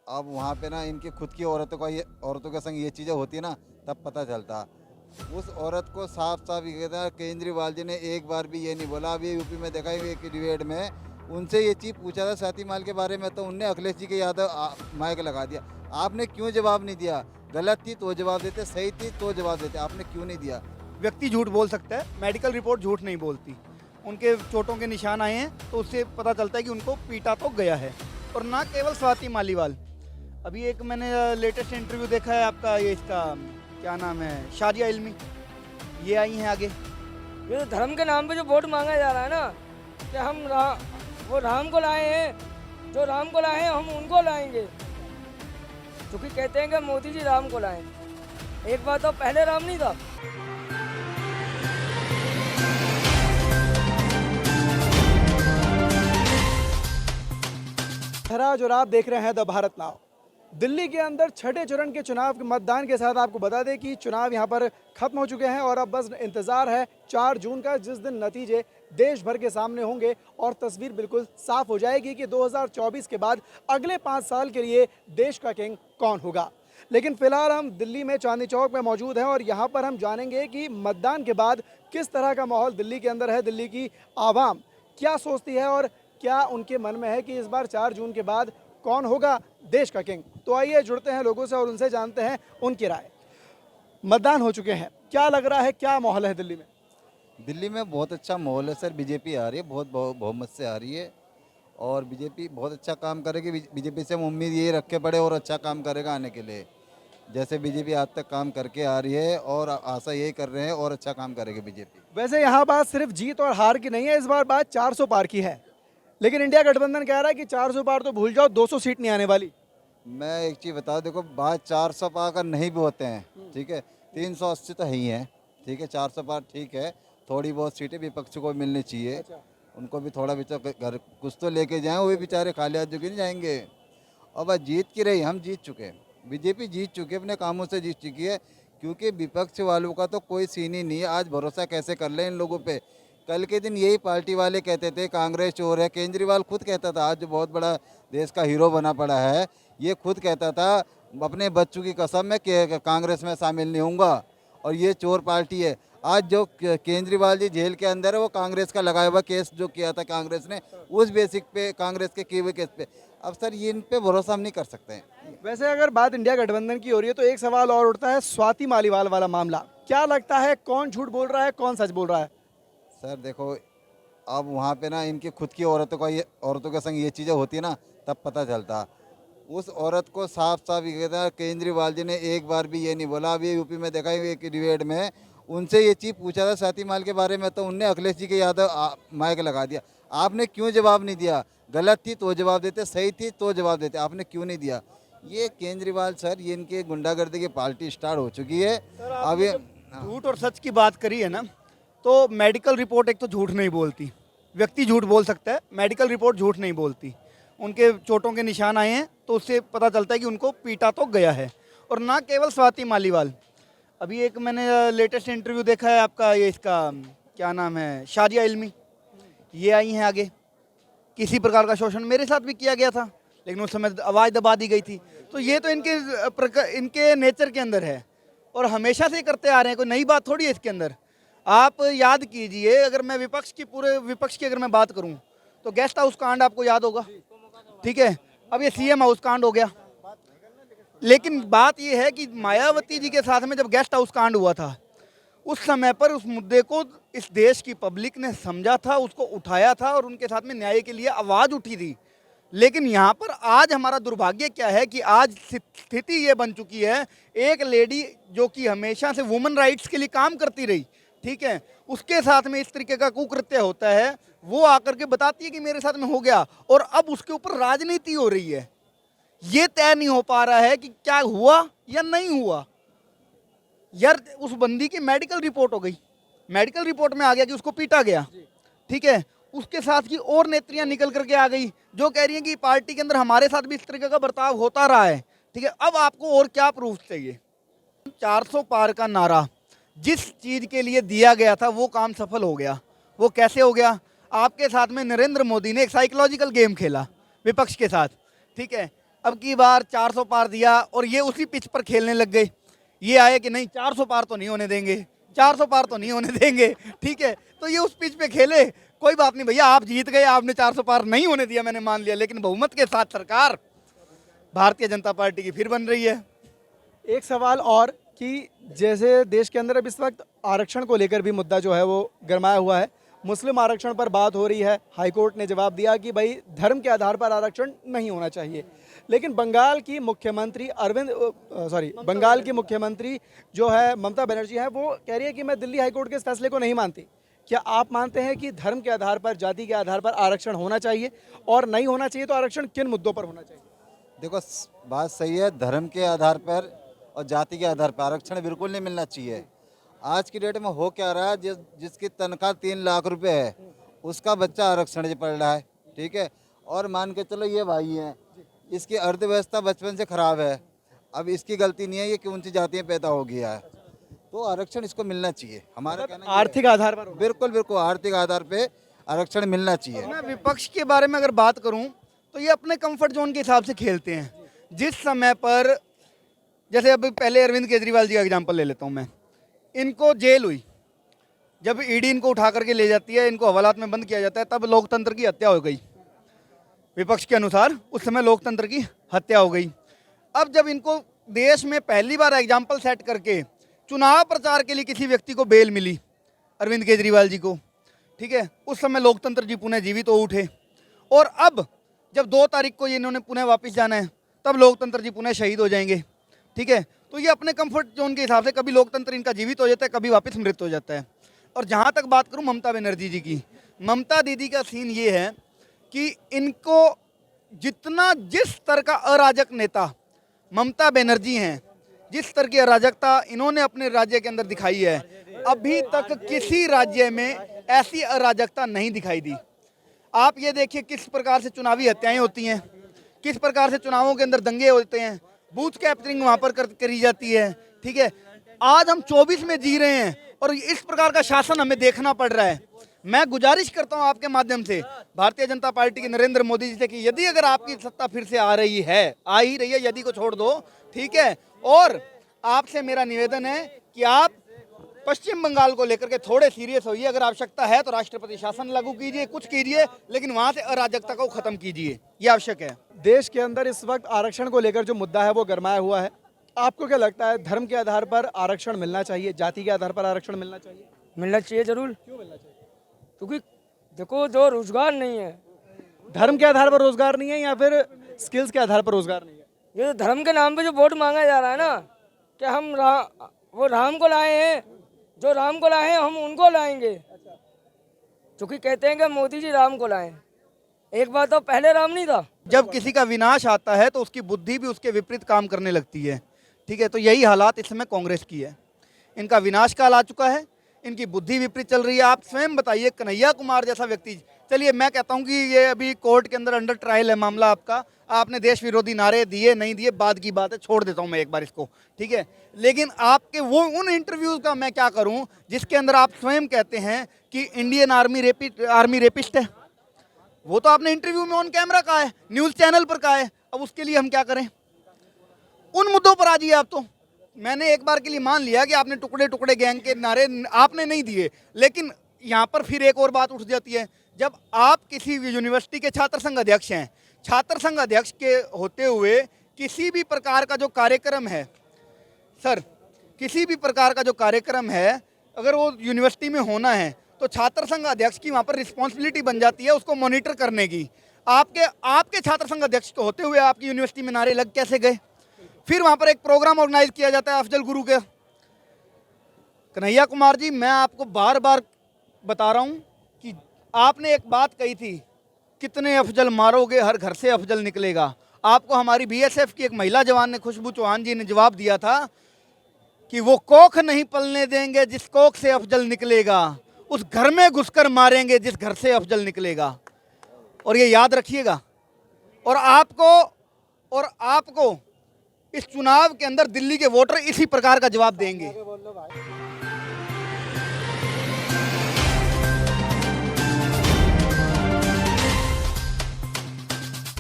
अब वहाँ पे ना इनकी खुद की औरतों के संग ये चीज़ें होती है ना, तब पता चलता। उस औरत को साफ साफ ये कहता है, केजरीवाल जी ने एक बार भी ये नहीं बोला। अभी यूपी में देखा ही एक डिबेट में उनसे ये चीज़ पूछा था स्वाति माल के बारे में, तो उनने अखिलेश जी के याद माइक लगा दिया। आपने क्यों जवाब नहीं दिया? गलत थी तो जवाब देते, सही थी तो जवाब देते, आपने क्यों नहीं दिया? व्यक्ति झूठ बोल सकता है, मेडिकल रिपोर्ट झूठ नहीं बोलती। उनके चोटों के निशान आए हैं तो उससे पता चलता है कि उनको पीटा तो गया है। और ना केवल स्वाति मालीवाल, अभी एक मैंने लेटेस्ट इंटरव्यू देखा है आपका, ये इसका क्या नाम है, शाजिया इल्मी, ये आई हैं आगे। ये तो धर्म के नाम पे जो वोट मांगा जा रहा है ना, कि हम वो राम को लाए हैं, जो राम को लाए हैं हम उनको लाएंगे, क्योंकि कहते हैं कि मोदी जी राम को लाए। एक बात तो पहले राम नहीं था। महराज और आप देख रहे हैं द भारत नाव। दिल्ली के अंदर छठे चरण के चुनाव के मतदान के साथ आपको बता दें कि चुनाव यहां पर खत्म हो चुके हैं और अब बस इंतजार है 4 जून का, जिस दिन नतीजे देश भर के सामने होंगे और तस्वीर बिल्कुल साफ हो जाएगी कि 2024 के बाद अगले 5 साल के लिए देश का किंग कौन होगा। लेकिन फिलहाल हम दिल्ली में चांदनी चौक में मौजूद हैं और यहाँ पर हम जानेंगे कि मतदान के बाद किस तरह का माहौल दिल्ली के अंदर है, दिल्ली की आवाम क्या सोचती है और क्या उनके मन में है कि इस बार 4 जून के बाद कौन होगा देश का किंग। तो आइए जुड़ते हैं लोगों से और उनसे जानते हैं उनकी राय। मतदान हो चुके हैं, क्या लग रहा है, क्या माहौल है दिल्ली में? दिल्ली में बहुत अच्छा माहौल है सर। बीजेपी आ रही है, बहुत बहुमत से आ रही है और बीजेपी बहुत अच्छा काम करेगी। बीजेपी से हम उम्मीद यही रखे पड़े और अच्छा काम करेगा आने के लिए, जैसे बीजेपी आज तक काम करके आ रही है और आशा यही कर रहे हैं और अच्छा काम करेगी बीजेपी। वैसे यहाँ बात सिर्फ जीत और हार की नहीं है, इस बार बात 400 पार की है। लेकिन इंडिया गठबंधन कह रहा है कि 400 पार तो भूल जाओ, 200 सीट नहीं आने वाली। मैं एक चीज़ बता, देखो बात 400 पार का नहीं भी होते हैं, ठीक है, 380 तो है ही है, ठीक है, 400 पार ठीक है। थोड़ी बहुत सीटें विपक्ष को मिलनी चाहिए। उनको भी थोड़ा बेचारा घर कुछ तो लेके जाएं, वो भी बेचारे खाली हाथ जो कि नहीं जाएंगे। और बस जीत की रही, हम जीत चुके, बीजेपी जीत चुकी है, अपने कामों से जीत चुकी है, क्योंकि विपक्ष वालों का तो कोई सीन ही नहीं है। आज भरोसा कैसे कर लें इन लोगों पे? कल के दिन यही पार्टी वाले कहते थे कांग्रेस चोर है, केजरीवाल खुद कहता था, आज जो बहुत बड़ा देश का हीरो बना पड़ा है, ये खुद कहता था अपने बच्चों की कसम में कि कांग्रेस में शामिल नहीं होऊंगा और ये चोर पार्टी है। आज जो केजरीवाल जी जेल के अंदर है, वो कांग्रेस का लगाया हुआ केस जो किया था कांग्रेस ने, उस बेसिक पे कांग्रेस के किए हुए केस पे। अब सर ये इन पे भरोसा हम नहीं कर सकते हैं। वैसे अगर बात इंडिया गठबंधन की हो रही है तो एक सवाल और उठता है, स्वाति मालीवाल वाला मामला। क्या लगता है कौन झूठ बोल रहा है, कौन सच बोल रहा है? सर देखो, अब वहाँ पे ना इनकी खुद की औरतों के संग ये चीज़ें होती है ना, तब पता चलता। उस औरत को साफ साफ ये कहता है, केजरीवाल जी ने एक बार भी ये नहीं बोला। अभी यूपी में देखा ही एक डिबेट में उनसे ये चीज़ पूछा था स्वाति माल के बारे में, तो उनने अखिलेश जी के याद माइक लगा दिया। आपने क्यों जवाब नहीं दिया? गलत थी तो जवाब देते, सही थी तो जवाब देते, आपने क्यों नहीं दिया? ये केजरीवाल सर, ये इनकी गुंडागर्दी की पार्टी स्टार्ट हो चुकी है। अब ये झूठ और सच की बात करी है ना, तो मेडिकल रिपोर्ट एक तो झूठ नहीं बोलती। व्यक्ति झूठ बोल सकता है, मेडिकल रिपोर्ट झूठ नहीं बोलती। उनके चोटों के निशान आए हैं तो उससे पता चलता है कि उनको पीटा तो गया है। और ना केवल स्वाति मालीवाल, अभी एक मैंने लेटेस्ट इंटरव्यू देखा है आपका, ये इसका क्या नाम है, शाजिया इल्मी, ये आई हैं आगे। किसी प्रकार का शोषण मेरे साथ भी किया गया था, लेकिन उस समय आवाज़ दबा दी गई थी। तो ये तो इनके नेचर के अंदर है और हमेशा से ही करते आ रहे हैं, कोई नई बात थोड़ी है इसके अंदर। आप याद कीजिए, अगर मैं पूरे विपक्ष की अगर मैं बात करूं तो गेस्ट हाउस कांड आपको याद होगा, ठीक है। अब ये सीएम हाउस कांड हो गया। लेकिन बात ये है कि मायावती जी के साथ में जब गेस्ट हाउस कांड हुआ था, उस समय पर उस मुद्दे को इस देश की पब्लिक ने समझा था, उसको उठाया था और उनके साथ में न्याय के लिए आवाज़ उठी थी। लेकिन यहाँ पर आज हमारा दुर्भाग्य क्या है कि आज स्थिति ये बन चुकी है, एक लेडी जो कि हमेशा से वुमेन राइट्स के लिए काम करती रही, ठीक है, उसके साथ में इस तरीके का कुकृत्य होता है, वो आकर के बताती है कि मेरे साथ में हो गया और अब उसके ऊपर राजनीति हो रही है। ये तय नहीं हो पा रहा है कि क्या हुआ या नहीं हुआ। यार उस बंदी की मेडिकल रिपोर्ट हो गई, मेडिकल रिपोर्ट में आ गया कि उसको पीटा गया, ठीक है। उसके साथ की और नेत्रियां निकल करके आ गई जो कह रही हैं कि पार्टी के अंदर हमारे साथ भी इस तरीके का बर्ताव होता रहा है, ठीक है। अब आपको और क्या प्रूफ चाहिए? 400 पार का नारा जिस चीज़ के लिए दिया गया था वो काम सफल हो गया। वो कैसे हो गया? आपके साथ में नरेंद्र मोदी ने एक साइकोलॉजिकल गेम खेला विपक्ष के साथ, ठीक है। अब की बार 400 पार दिया और ये उसी पिच पर खेलने लग गए। ये आए कि नहीं 400 पार तो नहीं होने देंगे, 400 पार तो नहीं होने देंगे, ठीक है। तो ये उस पिच पे खेले, कोई बात नहीं भैया, आप जीत गए, आपने 400 पार नहीं होने दिया, मैंने मान लिया, लेकिन बहुमत के साथ सरकार भारतीय जनता पार्टी की फिर बन रही है। एक सवाल और कि जैसे देश के अंदर अब इस वक्त आरक्षण को लेकर भी मुद्दा जो है वो गरमाया हुआ है, मुस्लिम आरक्षण पर बात हो रही है। हाईकोर्ट ने जवाब दिया कि भाई धर्म के आधार पर आरक्षण नहीं होना चाहिए, लेकिन बंगाल की मुख्यमंत्री बंगाल की मुख्यमंत्री जो है ममता बनर्जी है, वो कह रही है कि मैं दिल्ली हाईकोर्ट के इस फैसले को नहीं मानती। क्या आप मानते हैं कि धर्म के आधार पर, जाति के आधार पर आरक्षण होना चाहिए, और नहीं होना चाहिए तो आरक्षण किन मुद्दों पर होना चाहिए? देखो बात सही है, धर्म के आधार पर और जाति के आधार पर आरक्षण बिल्कुल नहीं मिलना चाहिए। आज की डेट में हो क्या रहा है, जिसकी तनख्वाह 3 लाख रुपए है उसका बच्चा आरक्षण पढ़ रहा है, ठीक है। और मान के चलो ये भाई हैं, इसकी अर्थव्यवस्था बचपन से खराब है, अब इसकी गलती नहीं है, ये कौन सी जातियाँ पैदा हो गया है, तो आरक्षण इसको मिलना चाहिए। हमारा कहना ये है। आर्थिक आधार पर होगा। बिल्कुल बिल्कुल आर्थिक आधार पे आरक्षण मिलना चाहिए। मैं विपक्ष के बारे में अगर बात करूं तो ये अपने कंफर्ट जोन के हिसाब से खेलते हैं। जिस समय पर, जैसे अभी पहले अरविंद केजरीवाल जी का एग्जांपल ले लेता हूं मैं, इनको जेल हुई, जब ईडी इनको उठा करके ले जाती है, इनको हवालात में बंद किया जाता है, तब लोकतंत्र की हत्या हो गई। विपक्ष के अनुसार उस समय लोकतंत्र की हत्या हो गई। अब जब इनको देश में पहली बार एग्जाम्पल सेट करके चुनाव प्रचार के लिए किसी व्यक्ति को बेल मिली, अरविंद केजरीवाल जी को, ठीक है, उस समय लोकतंत्र जी पुनः जीवित हो उठे। और अब जब 2 तारीख को ये इन्होंने पुनः वापस जाना है, तब लोकतंत्र जी पुनः शहीद हो जाएंगे, ठीक है। तो ये अपने कंफर्ट जोन के हिसाब से कभी लोकतंत्र इनका जीवित हो जाता है, कभी वापस मृत हो जाता है। और जहाँ तक बात करूँ ममता बनर्जी जी की, ममता दीदी का सीन ये है कि इनको जितना, जिस स्तर का अराजक नेता ममता बनर्जी हैं, जिस स्तर की अराजकता इन्होंने अपने राज्य के अंदर दिखाई है, अभी तक किसी राज्य में ऐसी अराजकता नहीं दिखाई दी। आप ये देखिए किस प्रकार से चुनावी हत्याएं होती हैं, किस प्रकार से चुनावों के अंदर दंगे होते हैं, बूथ कैप्चरिंग वहाँ पर करी जाती है, ठीक है। आज हम 24 में जी रहे हैं और इस प्रकार का शासन हमें देखना पड़ रहा है। मैं गुजारिश करता हूं आपके माध्यम से भारतीय जनता पार्टी के नरेंद्र मोदी जी से कि यदि अगर आपकी सत्ता फिर से आ ही रही है, यदि को छोड़ दो, ठीक है। और आपसे मेरा निवेदन है कि आप पश्चिम बंगाल को लेकर के थोड़े सीरियस होइए। अगर आवश्यकता है तो राष्ट्रपति शासन लागू कीजिए, कुछ कीजिए, लेकिन वहां से अराजकता को खत्म कीजिए, ये आवश्यक है। देश के अंदर इस वक्त आरक्षण को लेकर जो मुद्दा है वो गरमाया हुआ है। आपको क्या लगता है, धर्म के आधार पर आरक्षण मिलना चाहिए, जाति के आधार पर आरक्षण मिलना चाहिए? मिलना चाहिए जरूर, क्यों मिलना चाहिए? क्योंकि देखो जो रोजगार नहीं है, धर्म के आधार पर रोजगार नहीं है या फिर स्किल्स के आधार पर रोजगार नहीं है? ये तो धर्म के नाम पे जो वोट मांगा जा रहा है ना, कि हम वो राम को लाए हैं, जो राम को लाए हैं हम उनको लाएंगे, क्योंकि कहते हैं कि मोदी जी राम को लाए। एक बात तो पहले राम नहीं था। जब किसी का विनाश आता है तो उसकी बुद्धि भी उसके विपरीत काम करने लगती है, ठीक है। तो यही हालात इस समय कांग्रेस की है। इनका विनाश काल आ चुका है, इनकी बुद्धि विपरीत चल रही है। आप स्वयं बताइए, कन्हैया कुमार जैसा व्यक्ति, चलिए मैं कहता हूं कि ये अभी कोर्ट के अंदर अंडर ट्रायल है मामला आपका, आपने देश विरोधी नारे दिए नहीं दिए बाद की बात है, छोड़ देता हूं मैं एक बार इसको, ठीक है। लेकिन आपके वो उन इंटरव्यूज का मैं क्या करूं जिसके अंदर आप स्वयं कहते हैं कि इंडियन आर्मी रेपिस्ट है। वो तो आपने इंटरव्यू में ऑन कैमरा कहा है, न्यूज चैनल पर कहा है। अब उसके लिए हम क्या करें? उन मुद्दों पर आ जाइए आप। तो मैंने एक बार के लिए मान लिया कि आपने टुकड़े टुकड़े गैंग के नारे आपने नहीं दिए, लेकिन यहाँ पर फिर एक और बात उठ जाती है। जब आप किसी यूनिवर्सिटी के छात्र संघ अध्यक्ष हैं, छात्र संघ अध्यक्ष के होते हुए किसी भी प्रकार का जो कार्यक्रम है, सर किसी भी प्रकार का जो कार्यक्रम है अगर वो यूनिवर्सिटी में होना है तो छात्र संघ अध्यक्ष की वहाँ पर रिस्पॉन्सिबिलिटी बन जाती है उसको मॉनिटर करने की। आपके छात्र संघ अध्यक्ष को होते हुए आपकी यूनिवर्सिटी में नारे लग कैसे गए? फिर वहाँ पर एक प्रोग्राम ऑर्गेनाइज किया जाता है अफजल गुरु के। कन्हैया कुमार जी, मैं आपको बार बार बता रहा हूँ कि आपने एक बात कही थी, कितने अफजल मारोगे हर घर से अफजल निकलेगा। आपको हमारी बीएसएफ की एक महिला जवान ने, खुशबू चौहान जी ने जवाब दिया था कि वो कोख नहीं पलने देंगे जिस कोख से अफजल निकलेगा, उस घर में घुसकर मारेंगे जिस घर से अफजल निकलेगा। और ये याद रखिएगा। और आपको इस चुनाव के अंदर दिल्ली के वोटर इसी प्रकार का जवाब देंगे।